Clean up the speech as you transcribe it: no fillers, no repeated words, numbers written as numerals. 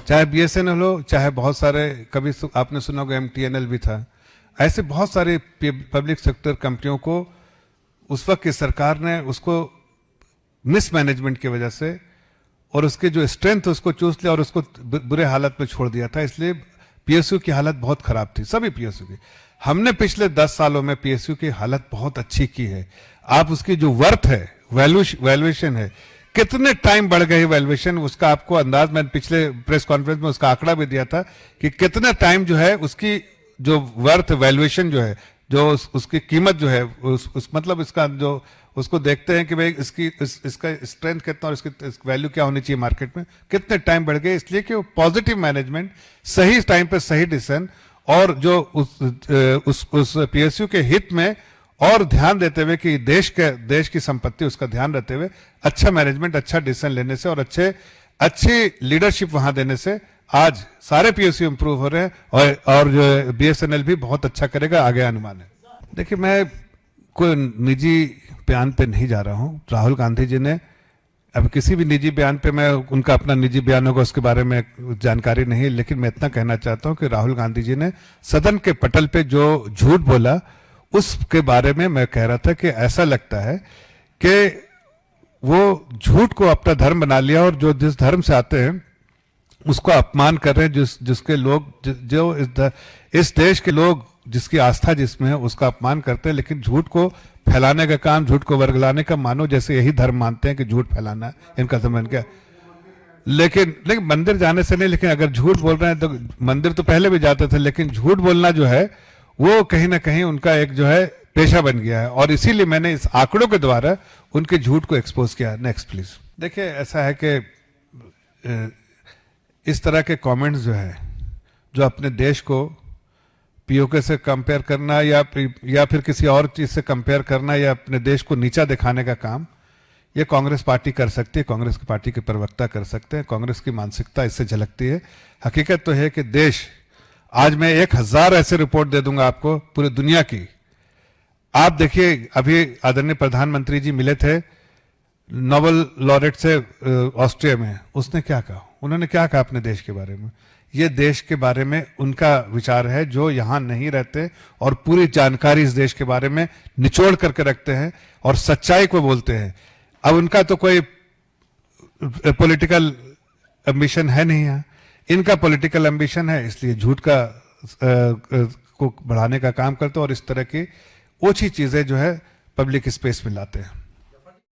चाहे बीएसएनएल हो, चाहे बहुत सारे, कभी आपने सुना होगा एमटीएनएल भी था, ऐसे बहुत सारे पब्लिक सेक्टर कंपनियों को उस वक्त की सरकार ने उसको मिसमैनेजमेंट की वजह से और उसके जो स्ट्रेंथ उसको चूस लिया और उसको बुरे हालत में छोड़ दिया था। इसलिए पीएसयू की हालत बहुत खराब थी, सभी पीएसयू की। हमने पिछले 10 सालों में पीएसयू की हालत बहुत अच्छी की है। आप उसकी जो वर्थ है, वैल्यूएशन है, कितने टाइम बढ़ गई वैल्यूएशन, उसका आपको अंदाज, मैंने पिछले प्रेस कॉन्फ्रेंस में उसका आंकड़ा भी दिया था कि कितना टाइम जो है उसकी जो वर्थ वैल्यूएशन जो है, जो उसकी कीमत जो है, मतलब इसका जो उसको देखते हैं कि भाई इसका स्ट्रेंथ कितना और इसकी वैल्यू क्या होनी चाहिए मार्केट में, कितने टाइम बढ़ गए। इसलिए कि पॉजिटिव मैनेजमेंट, सही टाइम पे सही डिसीजन, और जो उस पीएसयू के हित में और ध्यान देते हुए कि देश की संपत्ति उसका ध्यान रखते हुए अच्छा मैनेजमेंट, अच्छा डिसीजन लेने से और अच्छी लीडरशिप वहां देने से आज सारे पीएसयू इंप्रूव हो रहे हैं और जो बीएसएनएल भी बहुत अच्छा करेगा, आगे अनुमान है। देखिए, मैं कोई निजी बयान पे नहीं जा रहा हूं। राहुल गांधी जी ने, अब किसी भी निजी बयान पे, मैं उनका अपना निजी बयान होगा उसके बारे में जानकारी नहीं, लेकिन मैं इतना कहना चाहता हूं कि राहुल गांधी जी ने सदन के पटल पे जो झूठ बोला उसके बारे में मैं कह रहा था कि ऐसा लगता है कि वो झूठ को अपना धर्म बना लिया और जो जिस धर्म से आते हैं उसको अपमान कर रहे हैं, जिसके लोग जो इस देश के लोग जिसकी आस्था जिसमें है उसका अपमान करते हैं, लेकिन झूठ को फैलाने का काम, झूठ को वर्गलाने का, मानो जैसे यही धर्म मानते हैं कि झूठ फैलाना इनका समझ क्या। लेकिन मंदिर जाने से नहीं, लेकिन अगर झूठ बोल रहे हैं तो मंदिर तो पहले भी जाते थे, लेकिन झूठ बोलना जो है वो कहीं ना कहीं उनका एक जो है पेशा बन गया है, और इसीलिए मैंने इस आंकड़ों के द्वारा उनके झूठ को एक्सपोज किया। Next please. देखिए, ऐसा है कि इस तरह के कमेंट्स जो है, जो अपने देश को पीओके से कंपेयर करना या फिर किसी और चीज से कंपेयर करना या अपने देश को नीचा दिखाने का काम, ये कांग्रेस पार्टी कर सकती है, कांग्रेस की पार्टी के प्रवक्ता कर सकते हैं। कांग्रेस की मानसिकता इससे झलकती है। हकीकत तो है कि देश, आज मैं 1000 ऐसे रिपोर्ट दे दूंगा आपको पूरी दुनिया की। आप देखिए, अभी आदरणीय प्रधानमंत्री जी मिले थे नोबेल लॉरेट से ऑस्ट्रिया में, उसने क्या कहा, उन्होंने क्या कहा अपने देश के बारे में। ये देश के बारे में उनका विचार है, जो यहां नहीं रहते और पूरी जानकारी इस देश के बारे में निचोड़ करके रखते हैं और सच्चाई को बोलते हैं। अब उनका तो कोई पॉलिटिकल एम्बिशन है नहीं है, इनका पॉलिटिकल एम्बिशन है, इसलिए झूठ को बढ़ाने का काम करते हैं और इस तरह की ओछी चीजें जो है पब्लिक स्पेस में लाते हैं।